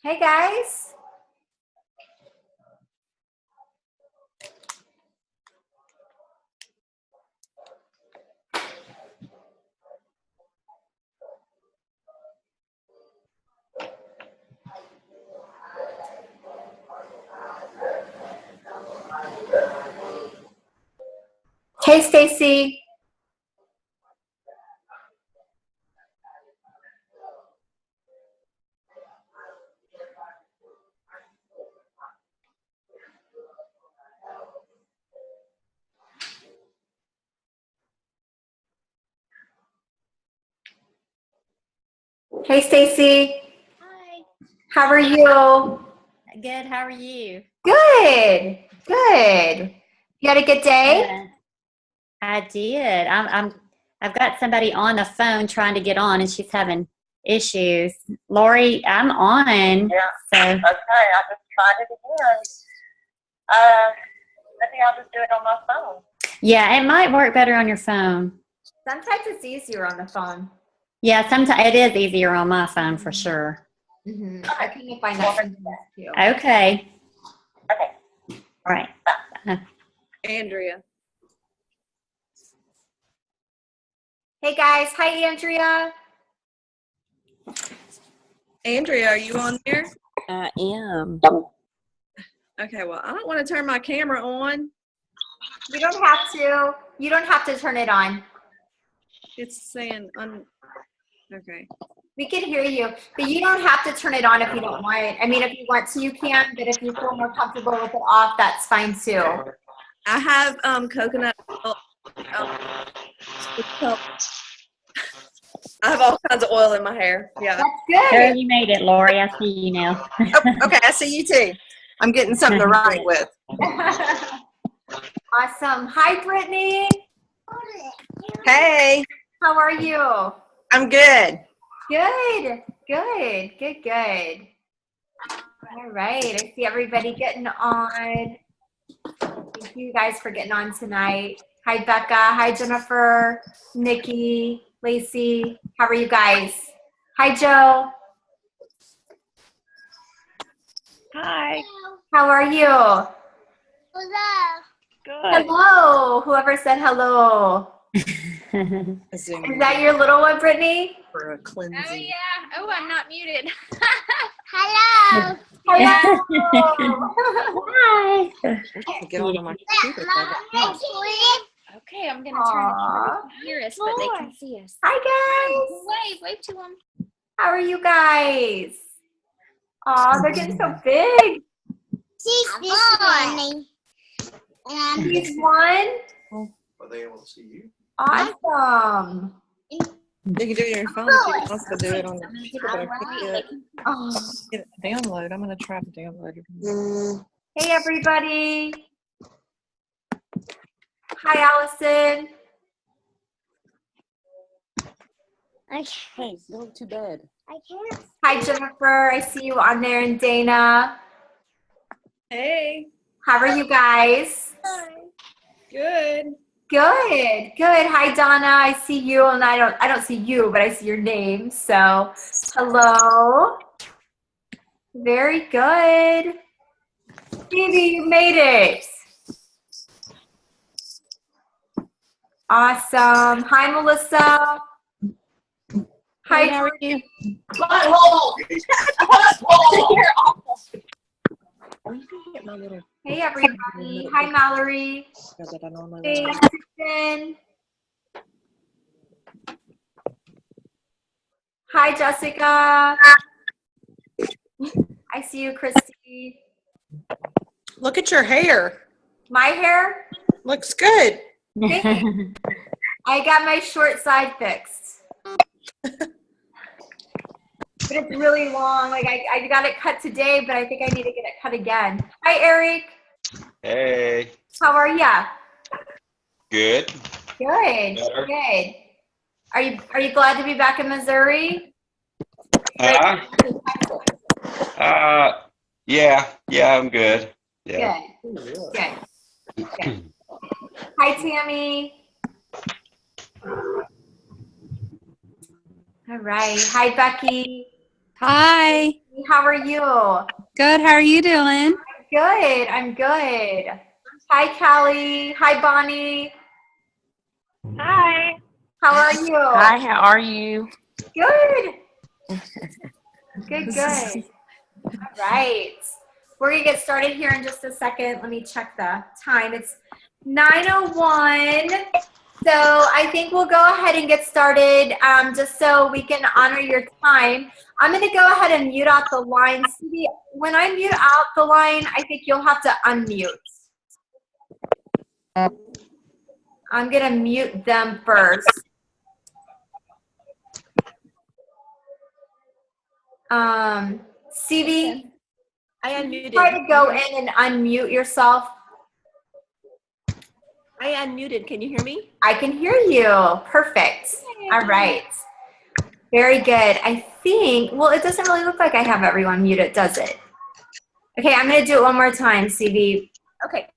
Hey guys. Hey Stacy. Hey Stacy. Hi. How are you? Good. How are you? Good. Good. You had a good day? Yeah, I did. I've got somebody on the phone trying to get on and she's having issues. Lori, I'm on. Yeah. So Okay, I just tried it again. I think I'll just do it on my phone. yeah, it might work better on your phone. Sometimes it's easier on the phone. Yeah, sometimes it is easier on my phone for sure. I can find that sometimes too. Okay. Okay. All right. Andrea. Hey guys. Hi Andrea. Andrea, are you on there? I am. Okay, well, I don't want to turn my camera on. You don't have to. You don't have to turn it on. It's saying okay. We can hear you, but you don't have to turn it on if you don't want it. I mean, if you want to, you can, but if you feel more comfortable with it off, that's fine too. I have coconut oil. I have all kinds of oil in my hair. Yeah. That's There, good. you made it, Lori. I see you now. Oh, okay, I see you too. I'm getting something to write with. Awesome. Hi, Brittany. Hey, How are you? I'm good. Good. Good. Good. Good. All right. I see everybody getting on. Thank you guys for getting on tonight. Hi, Becca. Hi, Jennifer, Nikki, Lacey. How are you guys? Hi, Joe. Hi. How are you? Hello. Good. Hello. Whoever said hello. A Zoom Is that your little one, Brittany? for a cleansing. Oh yeah. Oh, I'm not muted. Hello. Hi. Get on my computer. Okay, I'm gonna turn it Aw. so they can hear us, but they can see us. Hi, guys. Wave to them. How are you guys? Aw, they're getting so big. He's one. Are they able to see you? Awesome. You can do it on your phone if you want to do it on the computer. But I can't Oh. get it download. I'm going to try to download it. Hey, everybody. Hi, Allison. Hey, go to bed. Hi, Jennifer. I see you on there, and Dana. Hey, How are you guys? good. Good, good. Hi, Donna. I see you, and I don't see you, but I see your name. So, hello. Very good. Stevie, you made it. Awesome. Hi, Melissa. Hi, Hey, how are you? Hey, everybody. Hi, Mallory. Hey, Kristen. Hi, Jessica. I see you, Christy. Look at your hair. My hair? Looks good. I got my short side fixed. But it's really long. Like I got it cut today, but I think I need to get it cut again. Hi, Eric. Hey. How are ya? Good. Good. Better. Good. Are you glad to be back in Missouri? Yeah. I'm good. Yeah. Good. Good. Hi, Tammy. All right. Hi, Becky. Hi. How are you? Good. How are you doing? Good. I'm good. Hi, Callie. Hi, Bonnie. Hi. How are you? Hi, how are you? Good. Good, good. All right. We're going to get started here in just a second. Let me check the time. It's 9:01. So I think we'll go ahead and get started just so we can honor your time. I'm going to go ahead and mute out the line. Sivi, when I mute out the line, I think you'll have to unmute. I'm going to mute them first. Sivi, I unmuted. try to go in and unmute yourself. I unmuted. Can you hear me? I can hear you. Perfect. All right. Very good. I think, well, it doesn't really look like I have everyone muted, does it? Okay, I'm going to do it one more time, CV. Okay.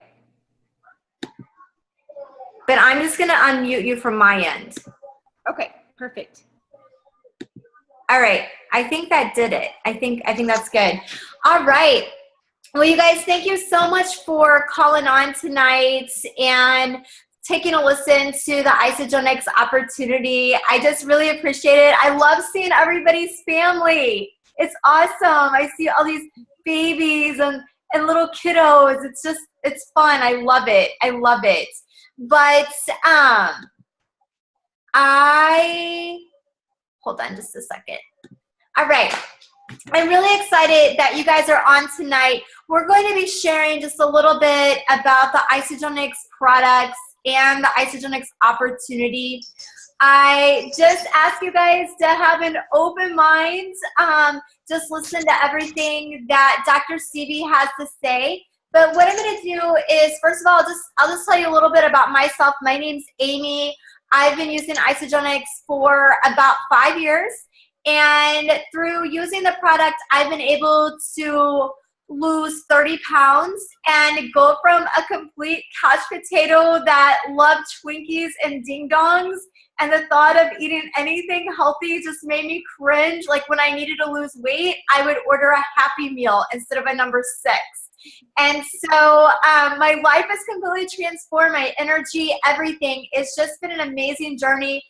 But I'm just going to unmute you from my end. Okay, perfect. All right. I think that did it. I think that's good. All right. Well, you guys, thank you so much for calling on tonight and taking a listen to the Isagenix opportunity. I just really appreciate it. I love seeing everybody's family. It's awesome. I see all these babies and little kiddos. It's fun. I love it. I love it. But hold on just a second. All right. I'm really excited that you guys are on tonight. We're going to be sharing just a little bit about the Isagenix products and the Isagenix opportunity. I just ask you guys to have an open mind. Just listen to everything that Dr. Sivi has to say. But what I'm going to do is, first of all, I'll just tell you a little bit about myself. My name's Amy. I've been using Isagenix for about 5 years. And through using the product, I've been able to lose 30 pounds and go from a complete couch potato that loved Twinkies and ding dongs, and the thought of eating anything healthy just made me cringe. Like when I needed to lose weight, I would order a Happy Meal instead of a number 6. And so my life has completely transformed, my energy, everything. It's just been an amazing journey.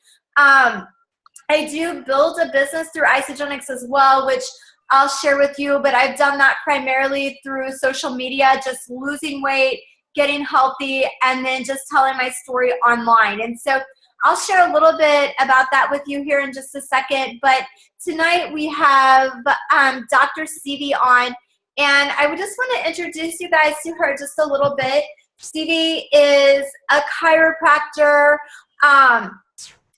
I do build a business through Isagenix as well, which I'll share with you, but I've done that primarily through social media, just losing weight, getting healthy, and then just telling my story online. And so I'll share a little bit about that with you here in just a second. But tonight we have Dr. Sivi on, and I would just want to introduce you guys to her just a little bit. Sivi is a chiropractor,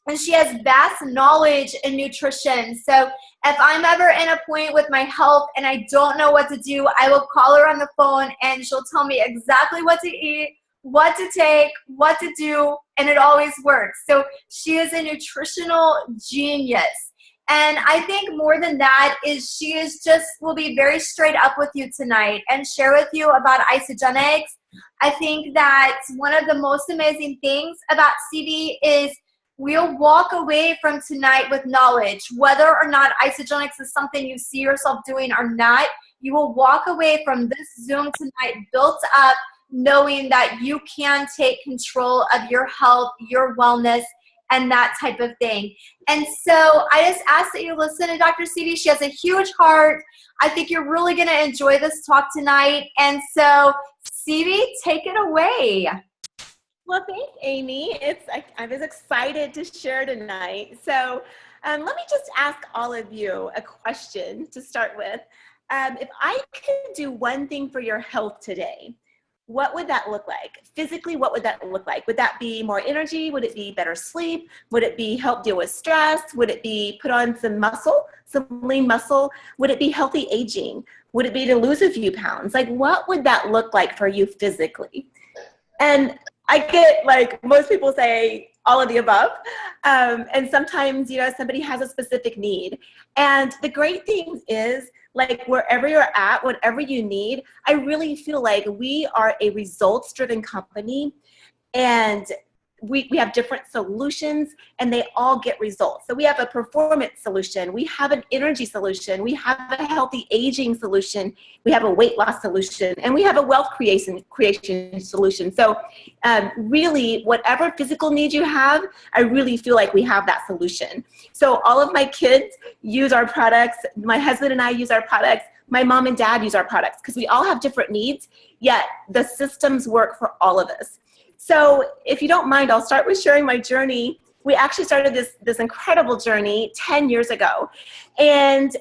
and she has vast knowledge in nutrition. So if I'm ever in a point with my health and I don't know what to do, I will call her on the phone and she'll tell me exactly what to eat, what to take, what to do, and it always works. So she is a nutritional genius. And I think more than that is she is will be very straight up with you tonight and share with you about Isagenix. I think that one of the most amazing things about CV is we'll walk away from tonight with knowledge. Whether or not Isagenix is something you see yourself doing or not, you will walk away from this Zoom tonight built up knowing that you can take control of your health, your wellness, and that type of thing. And so I just ask that you listen to Dr. Sivi. She has a huge heart. I think you're really going to enjoy this talk tonight. And so, Sivi, take it away. Well, thanks, Amy. I was excited to share tonight. So let me just ask all of you a question to start with. If I could do one thing for your health today, what would that look like? Physically, what would that look like? Would that be more energy? Would it be better sleep? Would it be help deal with stress? Would it be put on some muscle, some lean muscle? Would it be healthy aging? Would it be to lose a few pounds? Like, what would that look like for you physically? And I get, like, most people say all of the above. And sometimes, somebody has a specific need. And the great thing is, like, wherever you're at, whatever you need, I really feel like we are a results-driven company. And we have different solutions and they all get results. So we have a performance solution, we have an energy solution, we have a healthy aging solution, we have a weight loss solution, and we have a wealth creation solution. So really, whatever physical need you have, I really feel like we have that solution. So all of my kids use our products, my husband and I use our products, my mom and dad use our products, because we all have different needs, yet the systems work for all of us. So if you don't mind, I'll start with sharing my journey. We actually started this incredible journey 10 years ago. And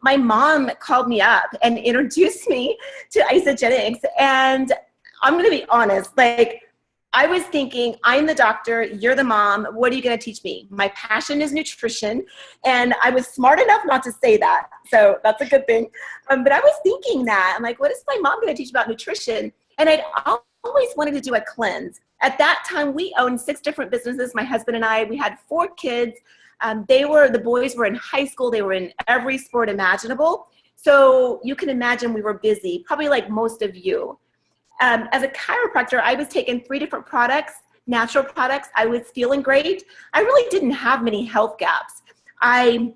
my mom called me up and introduced me to Isogenics. And I'm going to be honest, like, I was thinking, I'm the doctor, you're the mom, what are you going to teach me? My passion is nutrition, and I was smart enough not to say that, so that's a good thing. But I was thinking that, I'm like, what is my mom going to teach about nutrition? And I'd always wanted to do a cleanse. At that time, we owned 6 different businesses, my husband and I. We had 4 kids. The boys were in high school. They were in every sport imaginable. So you can imagine we were busy, probably like most of you. As a chiropractor, I was taking 3 different products, natural products. I was feeling great. I really didn't have many health gaps. I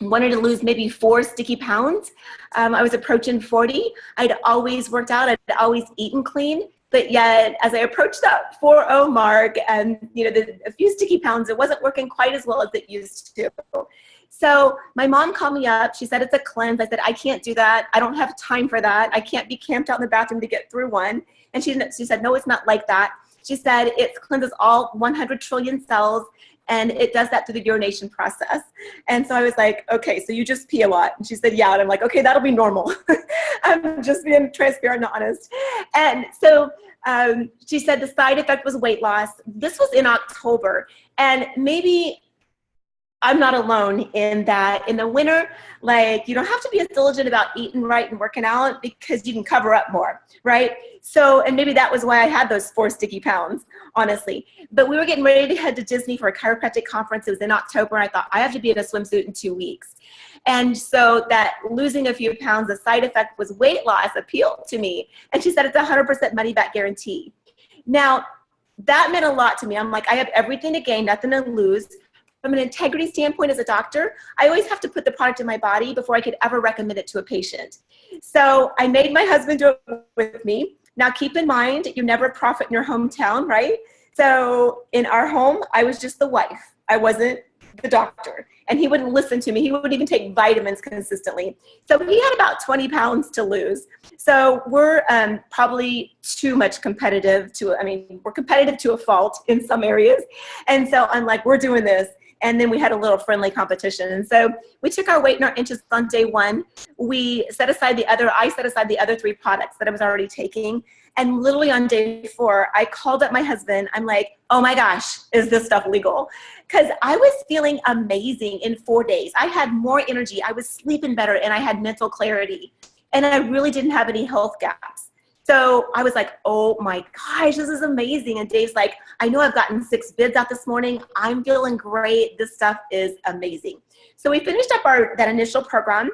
wanted to lose maybe 4 sticky pounds. I was approaching 40. I'd always worked out. I'd always eaten clean. But yet, as I approached that 4-0 mark and a few sticky pounds, it wasn't working quite as well as it used to. So my mom called me up. She said, it's a cleanse. I said, I can't do that. I don't have time for that. I can't be camped out in the bathroom to get through one. And she said, no, it's not like that. She said, it cleanses all 100 trillion cells, and it does that through the urination process. And so I was like, okay, so you just pee a lot. And she said, yeah. And I'm like, okay, that'll be normal. I'm just being transparent and honest. And so she said the side effect was weight loss. This was in October. And maybe I'm not alone in that. In the winter, like, you don't have to be as diligent about eating right and working out because you can cover up more, right? So, and maybe that was why I had those 4 sticky pounds, honestly. But we were getting ready to head to Disney for a chiropractic conference. It was in October. I thought, I have to be in a swimsuit in 2 weeks. And so that losing a few pounds, the side effect was weight loss, appealed to me. And she said, it's 100% money back guarantee. Now, that meant a lot to me. I'm like, I have everything to gain, nothing to lose. From an integrity standpoint as a doctor, I always have to put the product in my body before I could ever recommend it to a patient. So I made my husband do it with me. Now keep in mind, you never profit in your hometown, right? So in our home, I was just the wife. I wasn't the doctor. And he wouldn't listen to me. He wouldn't even take vitamins consistently. So he had about 20 pounds to lose. So we're probably too much competitive we're competitive to a fault in some areas. And so I'm like, we're doing this. And then we had a little friendly competition. And so we took our weight and our inches on day 1. I set aside the other 3 products that I was already taking. And literally on day 4, I called up my husband. I'm like, oh my gosh, is this stuff legal? Because I was feeling amazing in 4 days. I had more energy. I was sleeping better, and I had mental clarity. And I really didn't have any health gaps. So I was like, oh my gosh, this is amazing. And Dave's like, I know I've gotten 6 bids out this morning. I'm feeling great. This stuff is amazing. So we finished up that initial program.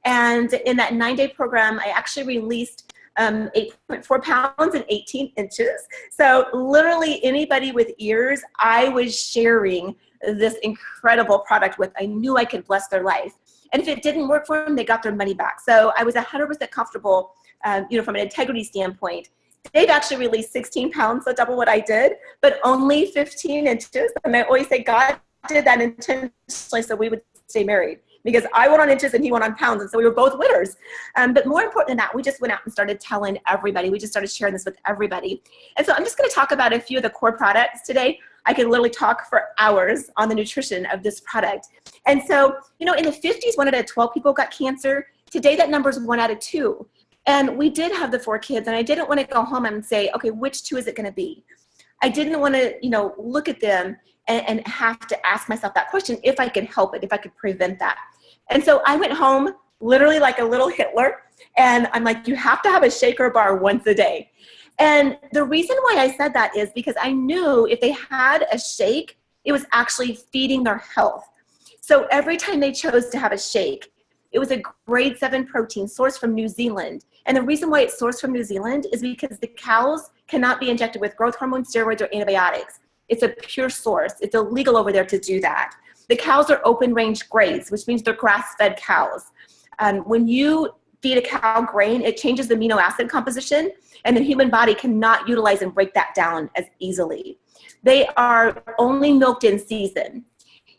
And in that 9-day program, I actually released 8.4 pounds and 18 inches. So literally anybody with ears, I was sharing this incredible product with. I knew I could bless their life. And if it didn't work for them, they got their money back. So I was 100% comfortable, from an integrity standpoint. Dave actually released 16 pounds, so double what I did, but only 15 inches. And I always say God did that intentionally so we would stay married, because I went on inches and he went on pounds. And so we were both winners. But more important than that, we just went out and started telling everybody. We just started sharing this with everybody. And so I'm just going to talk about a few of the core products today. I could literally talk for hours on the nutrition of this product. And so, in the 50s, 1 out of 12 people got cancer. Today, that number is 1 out of 2. And we did have the 4 kids, and I didn't want to go home and say, okay, which 2 is it going to be? I didn't want to, look at them and have to ask myself that question if I could help it, if I could prevent that. And so I went home literally like a little Hitler, and I'm like, you have to have a shaker bar once a day. And the reason why I said that is because I knew if they had a shake, it was actually feeding their health. So every time they chose to have a shake, it was a grade 7 protein sourced from New Zealand. And the reason why it's sourced from New Zealand is because the cows cannot be injected with growth hormone, steroids, or antibiotics. It's a pure source. It's illegal over there to do that. The cows are open range graze, which means they're grass-fed cows. When you feed a cow grain, it changes the amino acid composition, and the human body cannot utilize and break that down as easily. They are only milked in season.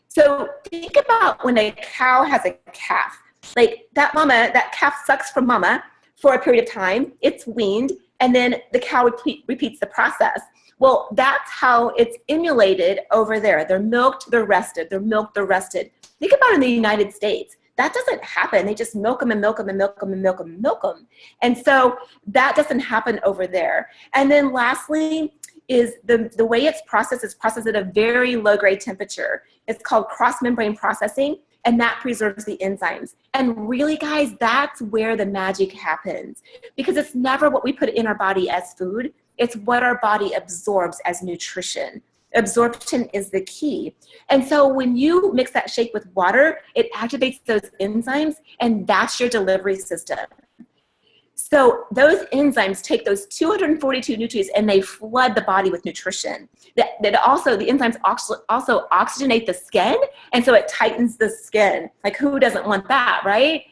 So think about when a cow has a calf. Like that calf sucks from mama for a period of time, it's weaned, and then the cow repeats the process. Well, that's how it's emulated over there. They're milked, they're rested. They're milked, they're rested. Think about in the United States. That doesn't happen. They just milk them and milk them and milk them and milk them and milk them. And so that doesn't happen over there. And then lastly is the way it's processed is processed at a very low grade temperature. It's called cross-membrane processing, and that preserves the enzymes. And really, guys, that's where the magic happens, because it's never what we put in our body as food. It's what our body absorbs as nutrition. Absorption is the key. And so when you mix that shake with water, it activates those enzymes, and that's your delivery system. So those enzymes take those 242 nutrients and they flood the body with nutrition. The enzymes also oxygenate the skin, and so it tightens the skin. Like, who doesn't want that, right?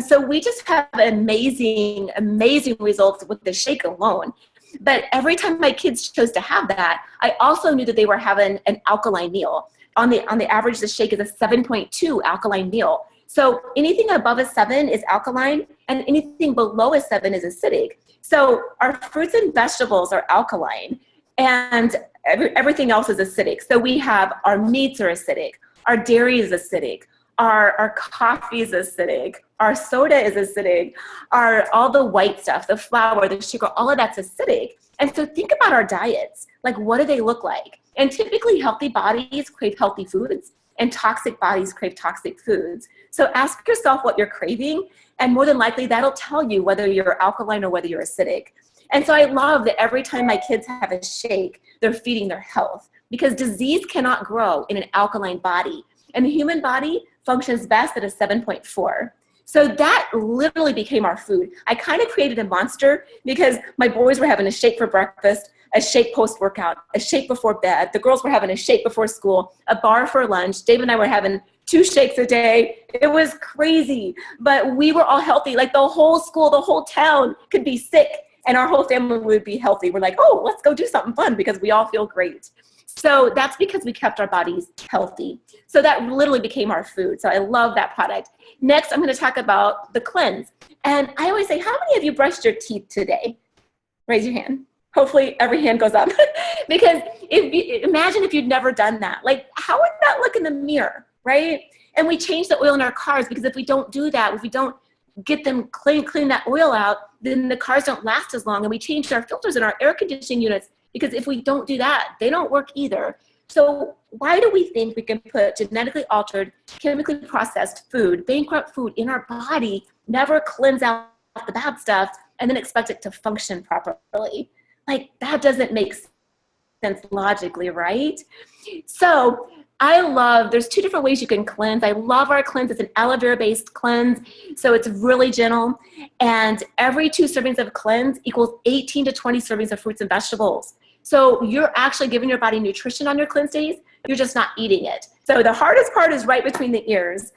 So we just have amazing, amazing results with the shake alone. But every time my kids chose to have that, I also knew that they were having an alkaline meal. On the average, the shake is a 7.2 alkaline meal. So anything above a 7 is alkaline, and anything below a 7 is acidic. So our fruits and vegetables are alkaline, and everything else is acidic. So we have our meats are acidic, our dairy is acidic, our coffee is acidic, our soda is acidic, all the white stuff, the flour, the sugar, all of that's acidic. And so think about our diets. Like, what do they look like? And typically healthy bodies crave healthy foods, and toxic bodies crave toxic foods. So ask yourself what you're craving, and more than likely that'll tell you whether you're alkaline or whether you're acidic. And so I love that every time my kids have a shake, they're feeding their health, because disease cannot grow in an alkaline body. And the human body functions best at a 7.4. So that literally became our food. I kind of created a monster because my boys were having a shake for breakfast, a shake post-workout, a shake before bed. The girls were having a shake before school, a bar for lunch. Dave and I were having 2 shakes a day. It was crazy, but we were all healthy. Like, the whole school, the whole town could be sick, and our whole family would be healthy. We're like, oh, let's go do something fun because we all feel great. So that's because we kept our bodies healthy. So that literally became our food. So I love that product. Next, I'm going to talk about the cleanse. And I always say, how many of you brushed your teeth today? Raise your hand. Hopefully every hand goes up. Because imagine if you'd never done that. Like, how would that look in the mirror, right? And we change the oil in our cars, because if we don't do that, if we don't get them clean that oil out, then the cars don't last as long. And we change our filters in our air conditioning units, because if we don't do that, they don't work either. So why do we think we can put genetically altered, chemically processed food, bankrupt food in our body, never cleanse out the bad stuff, and then expect it to function properly? Like, that doesn't make sense logically, right? So there's 2 different ways you can cleanse. I love our cleanse. It's an aloe vera based cleanse. So it's really gentle. And every 2 servings of cleanse equals 18 to 20 servings of fruits and vegetables. So you're actually giving your body nutrition on your cleanse days. You're just not eating it. So the hardest part is right between the ears.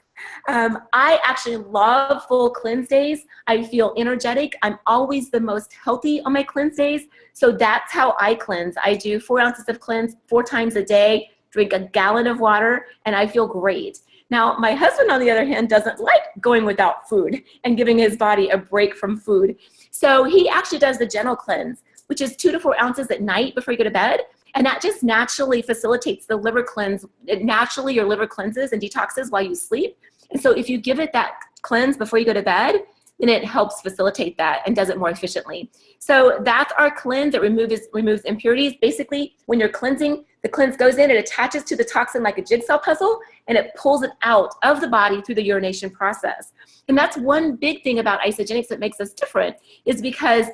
I actually love full cleanse days. I feel energetic. I'm always the most healthy on my cleanse days. So that's how I cleanse. I do 4 ounces of cleanse 4 times a day, drink a gallon of water, and I feel great. Now, my husband, on the other hand, doesn't like going without food and giving his body a break from food. So he actually does the gentle cleanse, which is 2 to 4 ounces at night before you go to bed. And that just naturally facilitates the liver cleanse. Naturally, your liver cleanses and detoxes while you sleep. And so if you give it that cleanse before you go to bed, then it helps facilitate that and does it more efficiently. So that's our cleanse. It removes impurities. Basically, when you're cleansing, the cleanse goes in, it attaches to the toxin like a jigsaw puzzle, and it pulls it out of the body through the urination process. And that's one big thing about isogenics that makes us different, is because,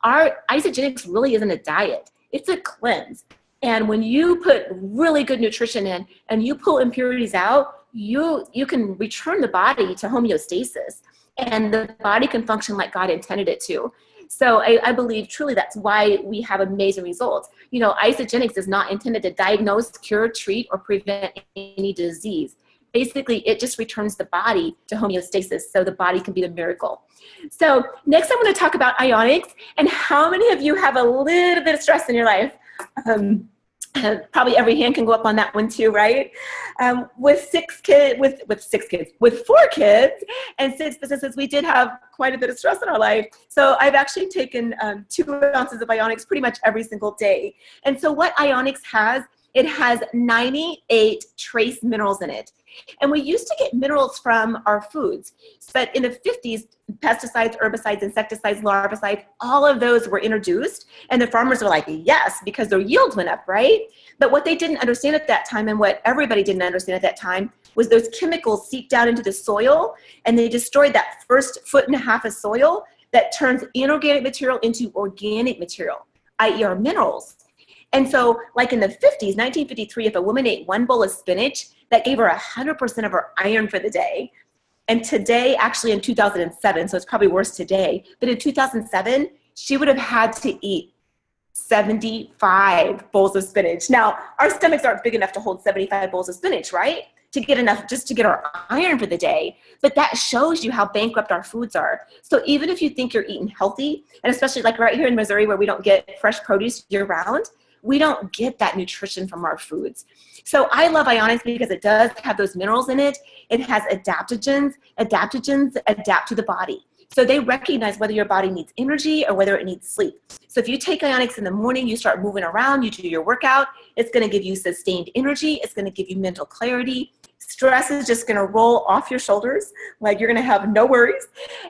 our isogenics really isn't a diet. It's a cleanse. And when you put really good nutrition in and you pull impurities out, you can return the body to homeostasis, and the body can function like God intended it to. So I believe truly that's why we have amazing results. You know, isogenics is not intended to diagnose, cure, treat, or prevent any disease. Basically, it just returns the body to homeostasis so the body can be the miracle. So next I'm going to talk about ionics and how many of you have a little bit of stress in your life. Probably every hand can go up on that one too, right? With 4 kids and 6 businesses, we did have quite a bit of stress in our life. So I've actually taken 2 ounces of ionics pretty much every single day. And so what ionics has, it has 98 trace minerals in it. And we used to get minerals from our foods, but in the 50s, pesticides, herbicides, insecticides, larvicides, all of those were introduced. And the farmers were like, yes, because their yields went up, right? But what they didn't understand at that time, and what everybody didn't understand at that time, was those chemicals seep down into the soil, and they destroyed that first 1.5 feet of soil that turns inorganic material into organic material, i.e. our minerals. And so like in the 50s, 1953, if a woman ate 1 bowl of spinach, that gave her 100% of her iron for the day. And today, actually in 2007, so it's probably worse today, but in 2007, she would have had to eat 75 bowls of spinach. Now, our stomachs aren't big enough to hold 75 bowls of spinach, right? To get enough, just to get our iron for the day. But that shows you how bankrupt our foods are. So even if you think you're eating healthy, and especially like right here in Missouri where we don't get fresh produce year round, we don't get that nutrition from our foods. So I love ionics because it does have those minerals in it. It has adaptogens. Adaptogens adapt to the body. So they recognize whether your body needs energy or whether it needs sleep. So if you take ionics in the morning, you start moving around, you do your workout, it's going to give you sustained energy. It's going to give you mental clarity. Stress is just going to roll off your shoulders. Like you're going to have no worries.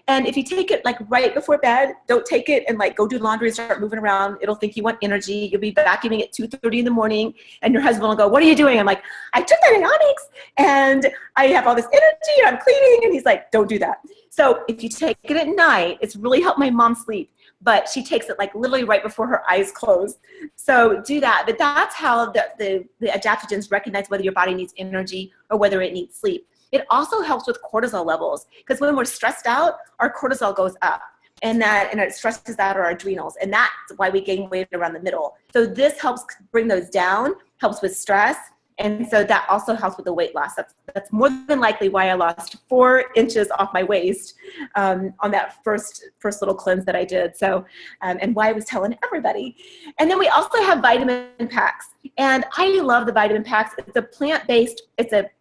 And if you take it like right before bed, don't take it and like go do laundry and start moving around. It'll think you want energy. You'll be vacuuming at 2:30 in the morning and your husband will go, what are you doing? I'm like, I took that ionics and I have all this energy and I'm cleaning. And he's like, don't do that. So if you take it at night, it's really helped my mom sleep. But she takes it like literally right before her eyes close. So do that. But that's how the adaptogens recognize whether your body needs energy or whether it needs sleep. It also helps with cortisol levels because when we're stressed out, our cortisol goes up and it stresses out our adrenals. And that's why we gain weight around the middle. So this helps bring those down, helps with stress. And so that also helps with the weight loss. That's more than likely why I lost 4 inches off my waist on that first little cleanse that I did. So, and why I was telling everybody. And then we also have vitamin packs. And I love the vitamin packs. It's a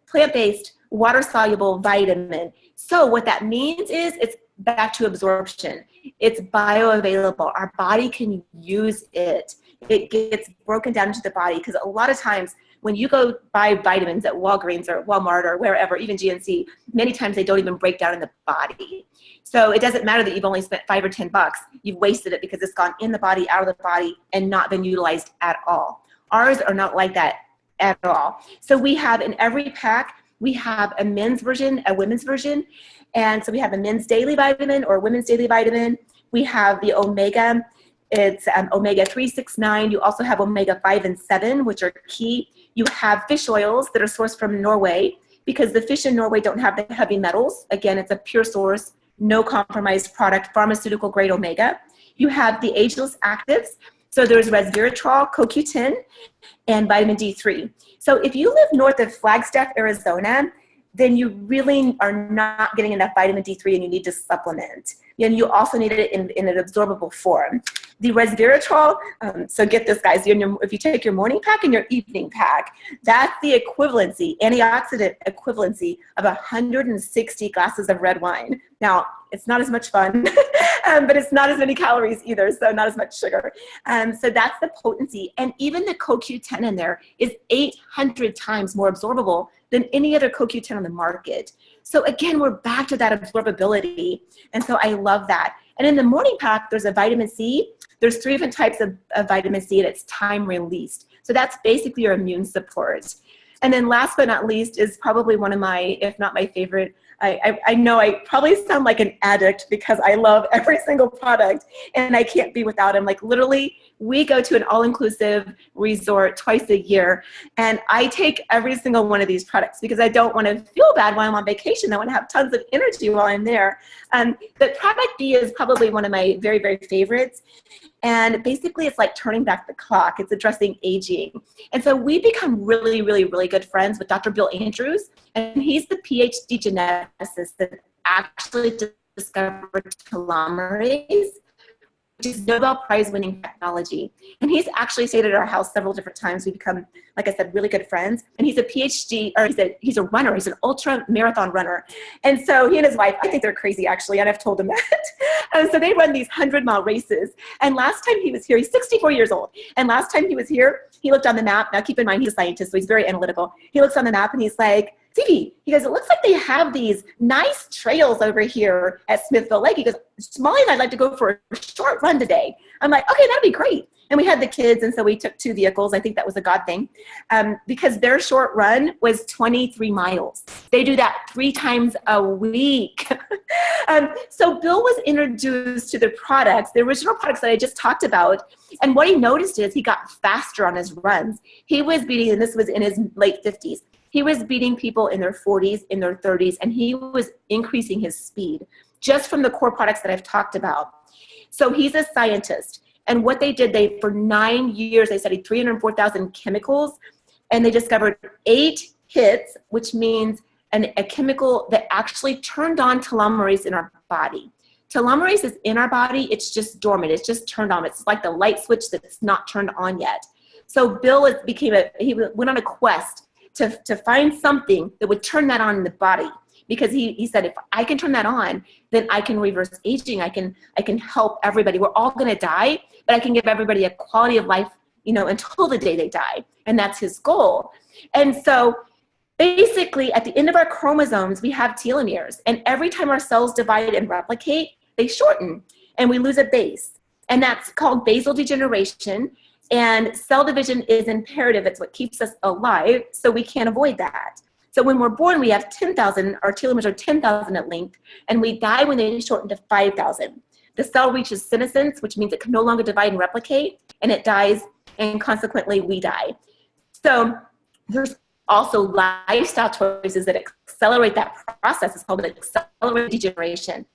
plant-based water-soluble vitamin. So what that means is it's back to absorption. It's bioavailable. Our body can use it. It gets broken down into the body because a lot of times when you go buy vitamins at Walgreens or Walmart or wherever, even GNC, many times they don't even break down in the body. So it doesn't matter that you've only spent $5 or $10. You've wasted it because it's gone in the body, out of the body, and not been utilized at all. Ours are not like that at all. So we have in every pack, we have a men's version, a women's version. And so we have a men's daily vitamin or women's daily vitamin. We have the omega. It's omega 3, 6, 9. You also have omega 5 and 7, which are key. You have fish oils that are sourced from Norway because the fish in Norway don't have the heavy metals. Again, it's a pure source, no compromised product, pharmaceutical grade omega. You have the ageless actives. So there's resveratrol, CoQ10, and vitamin D3. So if you live north of Flagstaff, Arizona, then you really are not getting enough vitamin D3 and you need to supplement. And you also need it in an absorbable form. The resveratrol, so get this guys, if you take your morning pack and your evening pack, that's the equivalency, antioxidant equivalency of 160 glasses of red wine. Now, it's not as much fun, but it's not as many calories either, so not as much sugar. So that's the potency. And even the CoQ10 in there is 800 times more absorbable than any other CoQ10 on the market. So again, we're back to that absorbability. And so I love that. And in the morning pack, there's a vitamin C. There's 3 different types of vitamin C and it's time released. So that's basically your immune support. And then last but not least is probably one of my, if not my favorite, I know I probably sound like an addict because I love every single product and I can't be without them. Like literally we go to an all-inclusive resort twice a year, and I take every single one of these products because I don't want to feel bad while I'm on vacation. I want to have tons of energy while I'm there. But product B is probably one of my very, very favorites. And basically, it's like turning back the clock. It's addressing aging. And so we become really, really, really good friends with Dr. Bill Andrews. And he's the PhD geneticist that actually discovered telomerase, which is Nobel Prize winning technology. And he's actually stayed at our house several different times. We become, like I said, really good friends. And he's a PhD, or he's a runner. He's an ultra marathon runner. And so he and his wife, I think they're crazy actually, and I've told him that. And so they run these 100-mile races. And last time he was here, he's 64 years old. And last time he was here, he looked on the map. Now keep in mind, he's a scientist, so he's very analytical. He looks on the map and he's like, Sivi, he goes, it looks like they have these nice trails over here at Smithville Lake. He goes, Molly and I'd like to go for a short run today. I'm like, okay, that'd be great. And we had the kids, and so we took 2 vehicles. I think that was a God thing, because their short run was 23 miles. They do that 3 times a week. So Bill was introduced to the products, the original products that I just talked about, and what he noticed is he got faster on his runs. He was beating, and this was in his late 50s, he was beating people in their 40s, in their 30s, and he was increasing his speed just from the core products that I've talked about. So he's a scientist. And what they did, for 9 years, they studied 304,000 chemicals, and they discovered 8 hits, which means a chemical that actually turned on telomerase in our body. Telomerase is in our body. It's just dormant. It's just turned on. It's like the light switch that's not turned on yet. So Bill he went on a quest to find something that would turn that on in the body, because he said, if I can turn that on, then I can reverse aging. I can help everybody. We're all going to die, but I can give everybody a quality of life, until the day they die. And that's his goal. And so basically at the end of our chromosomes, we have telomeres, and every time our cells divide and replicate, they shorten and we lose a base. And that's called basal degeneration. And cell division is imperative. It's what keeps us alive, so we can't avoid that. So when we're born, we have 10,000, our telomeres are 10,000 at length, and we die when they shorten to 5,000. The cell reaches senescence, which means it can no longer divide and replicate, and it dies, and consequently we die. So there's also lifestyle choices that accelerate that process. It's called accelerated degeneration.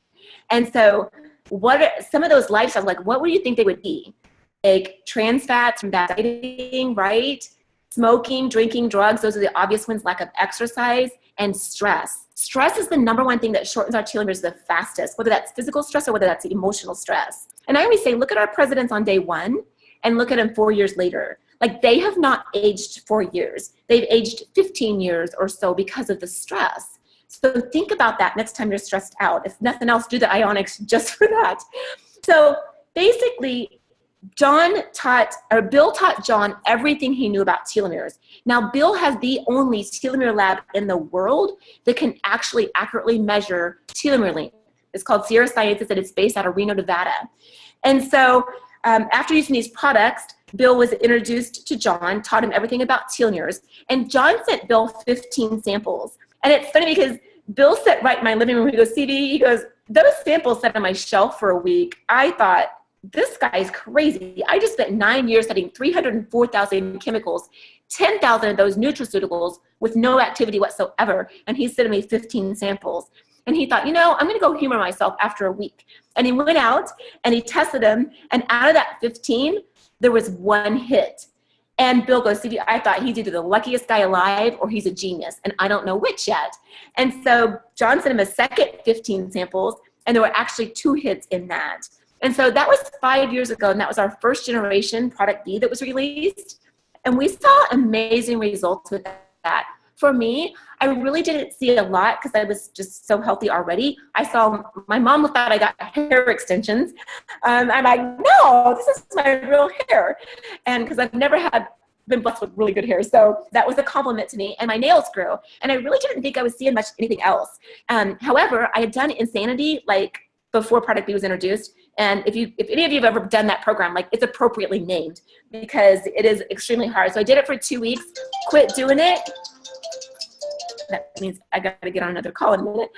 And so what are some of those lifestyles, like what would you think they would be? Like trans fats from bad dieting, right? Smoking, drinking, drugs, those are the obvious ones, lack of exercise, and stress. Stress is the #1 thing that shortens our telomeres the fastest, whether that's physical stress or whether that's emotional stress. And I always say, look at our presidents on day 1 and look at them 4 years later. Like, they have not aged 4 years. They've aged 15 years or so because of the stress. So think about that next time you're stressed out. If nothing else, do the ionics just for that. So basically, Bill taught John everything he knew about telomeres. Now, Bill has the only telomere lab in the world that can actually accurately measure telomere length. It's called Sierra Sciences, and it's based out of Reno, Nevada. And so after using these products, Bill was introduced to John, taught him everything about telomeres, and John sent Bill 15 samples. And it's funny because Bill sat right in my living room. He goes, Sivi, he goes, those samples sat on my shelf for a week. I thought, this guy's crazy. I just spent 9 years studying 304,000 chemicals, 10,000 of those nutraceuticals with no activity whatsoever. And he sent me 15 samples. And he thought, I'm going to go humor myself after a week. And he went out and he tested them. And out of that 15, there was 1 hit. And Bill goes, Sivi, I thought he's either the luckiest guy alive or he's a genius. And I don't know which yet. And so John sent him a second 15 samples. And there were actually 2 hits in that. And so that was 5 years ago, and that was our first generation product B that was released. And we saw amazing results with that. For me, I really didn't see a lot because I was just so healthy already. My mom thought I got hair extensions. I'm like, no, this is my real hair. And because I've never been blessed with really good hair. So that was a compliment to me. And my nails grew. And I really didn't think I was seeing much anything else. However, I had done Insanity before product B was introduced. And if any of you have ever done that program, it's appropriately named because it is extremely hard. So I did it for 2 weeks, quit doing it. That means I got to get on another call in a minute.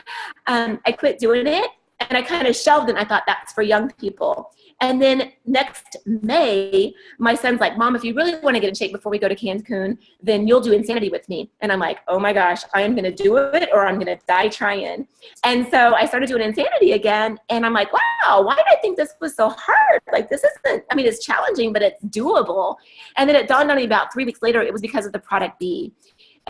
I quit doing it. And I kind of shelved it, and I thought that's for young people. And then next May, my son's like, Mom, if you really want to get in shape before we go to Cancun, then you'll do Insanity with me. And I'm like, oh my gosh, I am going to do it or I'm going to die trying. And so I started doing Insanity again. And I'm like, wow, why did I think this was so hard? Like, this isn't, I mean, it's challenging, but it's doable. And then it dawned on me about 3 weeks later, it was because of the product B.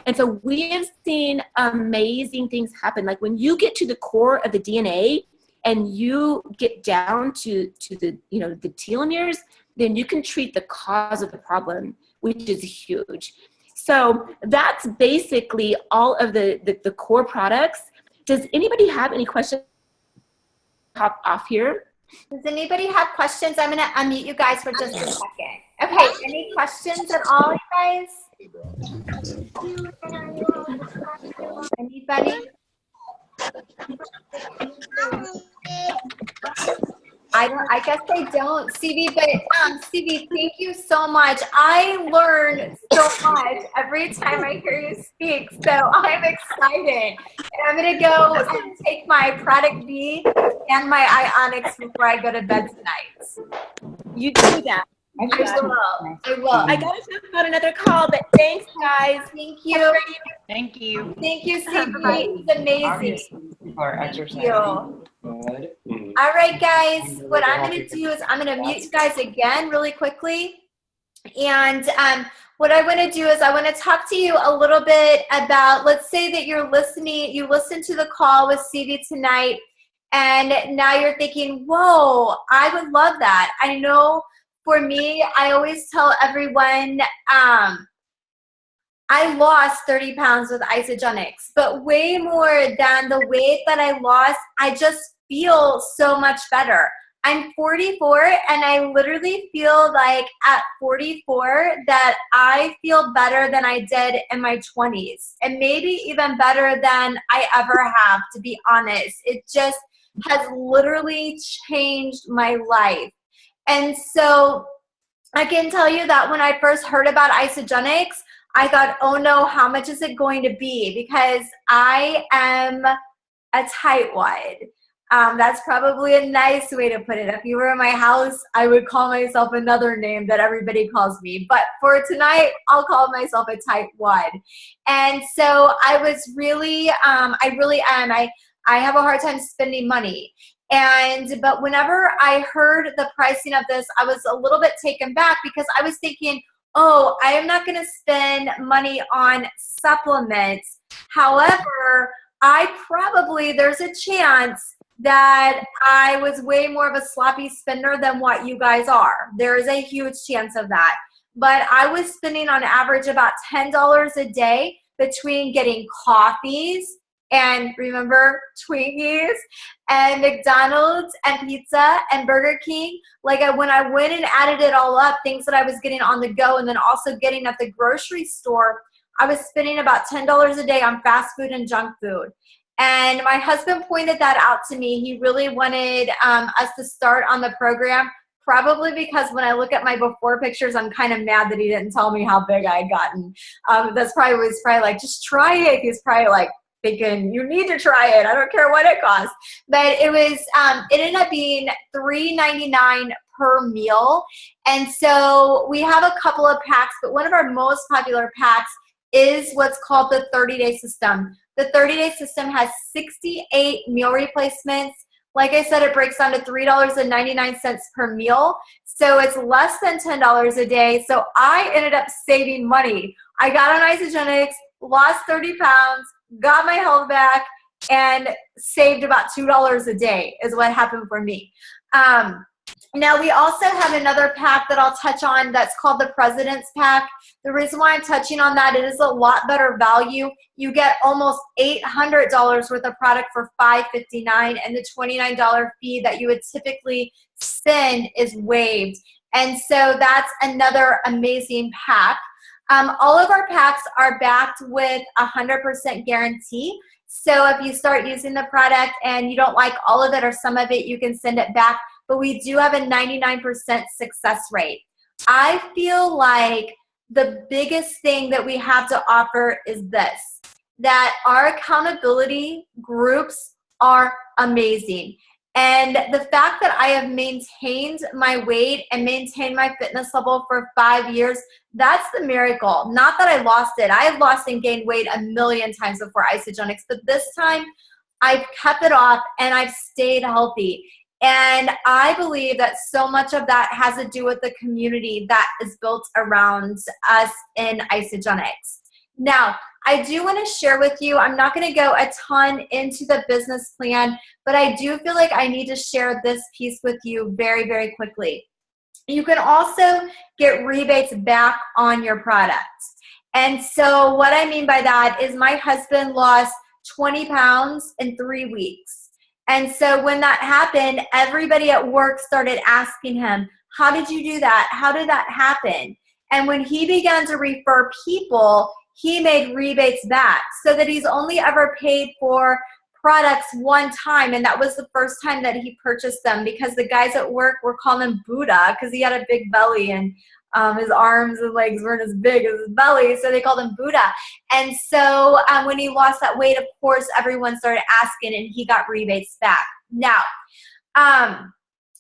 And so we have seen amazing things happen. Like when you get to the core of the DNA, and you get down to the, you know, the telomeres, then you can treat the cause of the problem, which is huge. So that's basically all of the core products. Does anybody have any questions? Hop off here. Does anybody have questions? I'm going to unmute you guys for just a second. Okay, any questions at all, you guys? Anybody? I guess they don't, Sivi, but Sivi, thank you so much. I learn so much every time I hear you speak, so I'm excited. And I'm going to go and take my product B and my Ionics before I go to bed tonight. You do that. I will. I got to jump on another call, but thanks, guys. Thank you. Thank you. Thank you, Sivi. It's amazing. People are Thank exercising. you. Good. All right, guys, what I'm going to do is I'm going to mute you guys again really quickly. And what I want to do is I want to talk to you a little bit about, let's say that you're listening, you listened to the call with Sivi tonight, and now you're thinking, whoa, I would love that. I know for me, I always tell everyone, I lost 30 pounds with Isogenics, but way more than the weight that I lost, I just feel so much better. I'm 44 and I literally feel like at 44 that I feel better than I did in my 20s, and maybe even better than I ever have, to be honest. It just has literally changed my life. And so I can tell you that when I first heard about Isogenics, I thought, oh no, how much is it going to be? Because I am a tightwad. That's probably a nice way to put it. If you were in my house, I would call myself another name that everybody calls me. But for tonight, I'll call myself a tightwad. And so I was really, I really am. I have a hard time spending money. But whenever I heard the pricing of this, I was a little bit taken back because I was thinking, oh, I am not going to spend money on supplements. However, there's a chance that I was way more of a sloppy spender than what you guys are. There is a huge chance of that. But I was spending on average about $10 a day between getting coffees, and remember, Twinkies, and McDonald's, and pizza, and Burger King. Like when I went and added it all up, things that I was getting on the go and then also getting at the grocery store, I was spending about $10 a day on fast food and junk food. And my husband pointed that out to me. He really wanted us to start on the program, probably because when I look at my before pictures, I'm kind of mad that he didn't tell me how big I had gotten. That's probably was probably like, just try it. He's probably like, thinking you need to try it. I don't care what it costs. But it was, it ended up being $3.99 per meal. And so we have a couple of packs, but one of our most popular packs is what's called the 30-day system. The 30-day system has 68 meal replacements. Like I said, it breaks down to $3.99 per meal. So it's less than $10 a day. So I ended up saving money. I got on Isogenics, lost 30 pounds, got my health back, and saved about $2 a day is what happened for me. Now, we also have another pack that I'll touch on that's called the President's Pack. The reason why I'm touching on that, it is a lot better value. You get almost $800 worth of product for $5.59, and the $29 fee that you would typically spend is waived. And so that's another amazing pack. All of our packs are backed with 100% guarantee. So if you start using the product and you don't like all of it or some of it, you can send it back. But we do have a 99% success rate. I feel like the biggest thing that we have to offer is this, that our accountability groups are amazing. And the fact that I have maintained my weight and maintained my fitness level for 5 years, that's the miracle. Not that I lost it. I have lost and gained weight a million times before Isogenics, but this time I've kept it off and I've stayed healthy. And I believe that so much of that has to do with the community that is built around us in Isogenics. Now, I do want to share with you, I'm not going to go a ton into the business plan, but I do feel like I need to share this piece with you very, very quickly. You can also get rebates back on your products. And so what I mean by that is my husband lost 20 pounds in 3 weeks. And so when that happened, everybody at work started asking him, how did you do that? How did that happen? And when he began to refer people, he made rebates back so that he's only ever paid for products one time, and that was the first time that he purchased them, because the guys at work were calling him Buddha because he had a big belly and his arms and legs weren't as big as his belly, so they called him Buddha. And so when he lost that weight, of course, everyone started asking, and he got rebates back. Now,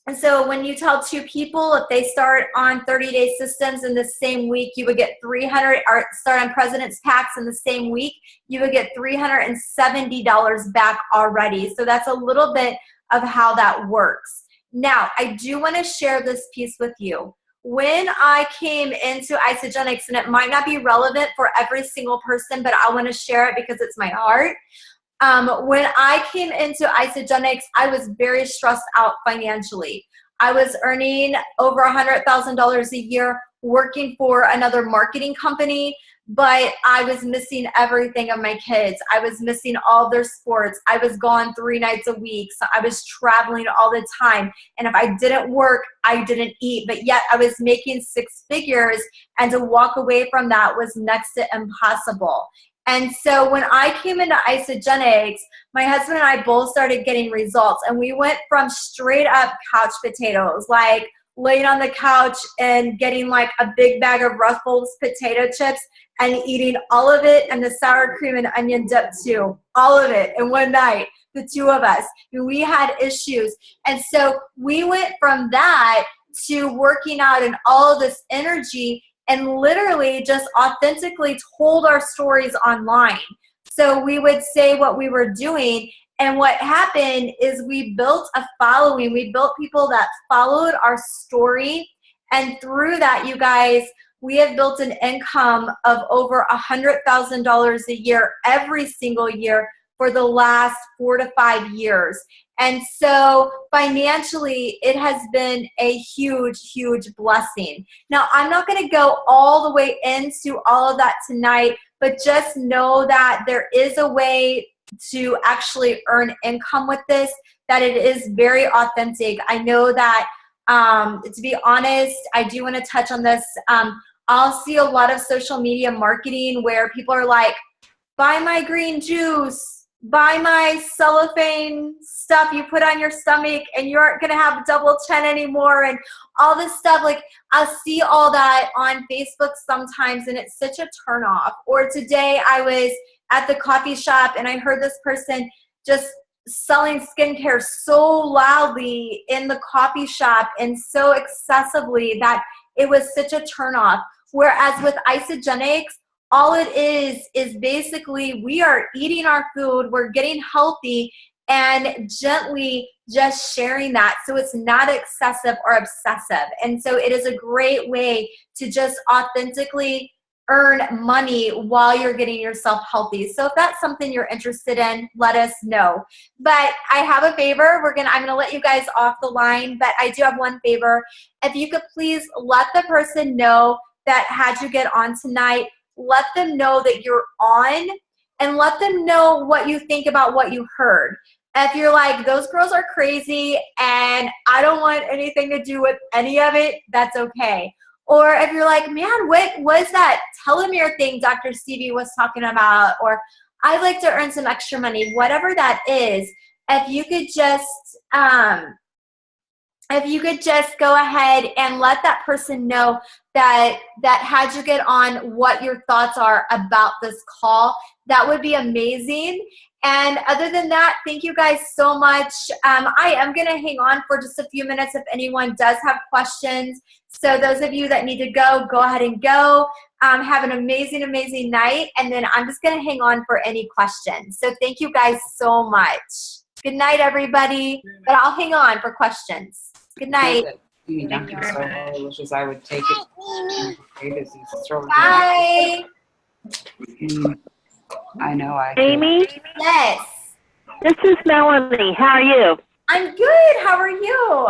and so when you tell 2 people, if they start on 30-day systems in the same week, you would get 300, or start on President's Packs in the same week, you would get $370 back already. So that's a little bit of how that works. Now, I do want to share this piece with you. When I came into Isogenics, and it might not be relevant for every single person, but I want to share it because it's my heart. When I came into Isogenics, I was very stressed out financially. I was earning over $100,000 a year working for another marketing company, but I was missing everything of my kids. I was missing all their sports. I was gone 3 nights a week. So I was traveling all the time. And if I didn't work, I didn't eat. But yet I was making 6 figures, and to walk away from that was next to impossible. And so when I came into Isogenics, my husband and I both started getting results, and we went from straight up couch potatoes, like laying on the couch and getting like a big bag of Ruffles potato chips and eating all of it, and the sour cream and onion dip too, all of it in one night, the 2 of us. We had issues. And so we went from that to working out and all of this energy, and literally just authentically told our stories online. So we would say what we were doing, and what happened is we built a following. We built people that followed our story, and through that, you guys, we have built an income of over $100,000 a year every single year for the last 4 to 5 years. And so financially, it has been a huge, huge blessing. Now, I'm not going to go all the way into all of that tonight, but just know that there is a way to actually earn income with this, that it is very authentic. I know that, to be honest, I do want to touch on this. I'll see a lot of social media marketing where people are like, buy my green juice, buy my cellophane stuff you put on your stomach and you aren't going to have double chin anymore, and all this stuff. Like, I'll see all that on Facebook sometimes, and it's such a turnoff. Or today I was at the coffee shop and I heard this person just selling skincare so loudly in the coffee shop and so excessively that it was such a turnoff. Whereas with Isogenics, all it is basically we are eating our food, we're getting healthy, and gently just sharing that so it's not excessive or obsessive. And so it is a great way to just authentically earn money while you're getting yourself healthy. So if that's something you're interested in, let us know. But I have a favor. I'm gonna let you guys off the line, but I do have one favor. If you could please let the person know that had you get on tonight, let them know that you're on, and let them know what you think about what you heard. If you're like, those girls are crazy and I don't want anything to do with any of it, that's okay. Or if you're like, man, what was that telomere thing Dr. Sivi was talking about? Or I'd like to earn some extra money, whatever that is. If you could just go ahead and let that person know that had you get on what your thoughts are about this call, that would be amazing. And other than that, thank you guys so much. I am going to hang on for just a few minutes if anyone does have questions. So those of you that need to go ahead and go. Have an amazing, amazing night. And then I'm just going to hang on for any questions. So thank you guys so much. Good night, everybody. But I'll hang on for questions. Good night. Thank you so much. As I would take it. Bye. I know I Amy, Yes. this is Melanie. How are you? I'm good. How are you?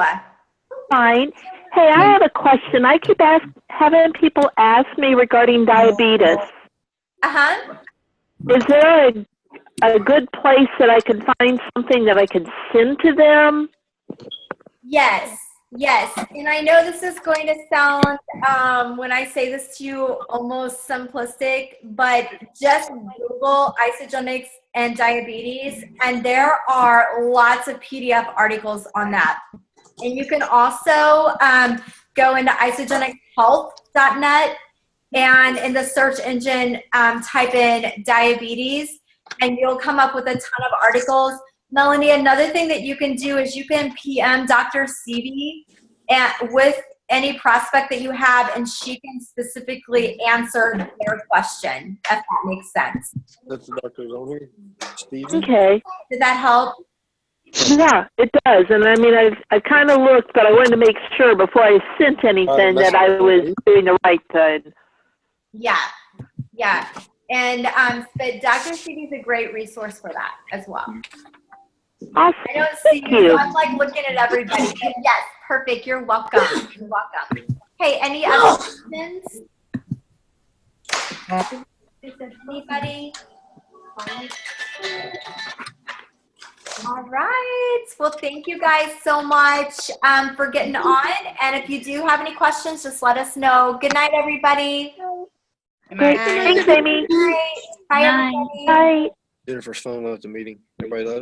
Fine. Hey, I have a question. I keep having people ask me regarding diabetes. Uh-huh. Is there a good place that I can find something that I can send to them? Yes. Yes. And I know this is going to sound, when I say this to you, almost simplistic, but just Google isogenics and diabetes, and there are lots of PDF articles on that. And you can also go into isogenichealth.net and in the search engine type in diabetes and you'll come up with a ton of articles. Melanie, another thing that you can do is you can PM Dr. Sivi with any prospect that you have and she can specifically answer their question, if that makes sense. That's the doctor's on here. Steve. Okay. Did that help? Yeah, it does. And I mean, I kind of looked, but I wanted to make sure before I sent anything that I was doing the right thing. Yeah, yeah. And but Dr. Sivi is a great resource for that as well. Awesome. I don't see Thank you. you. So I'm like looking at everybody. But yes, perfect. You're welcome. You're welcome. Hey, any other questions? Is there anybody? All right. Well, thank you guys so much for getting on. And if you do have any questions, just let us know. Good night, everybody. Great. Thanks, Amy. Good night. Bye, everybody. Bye. Jennifer's phone at the meeting. Everybody.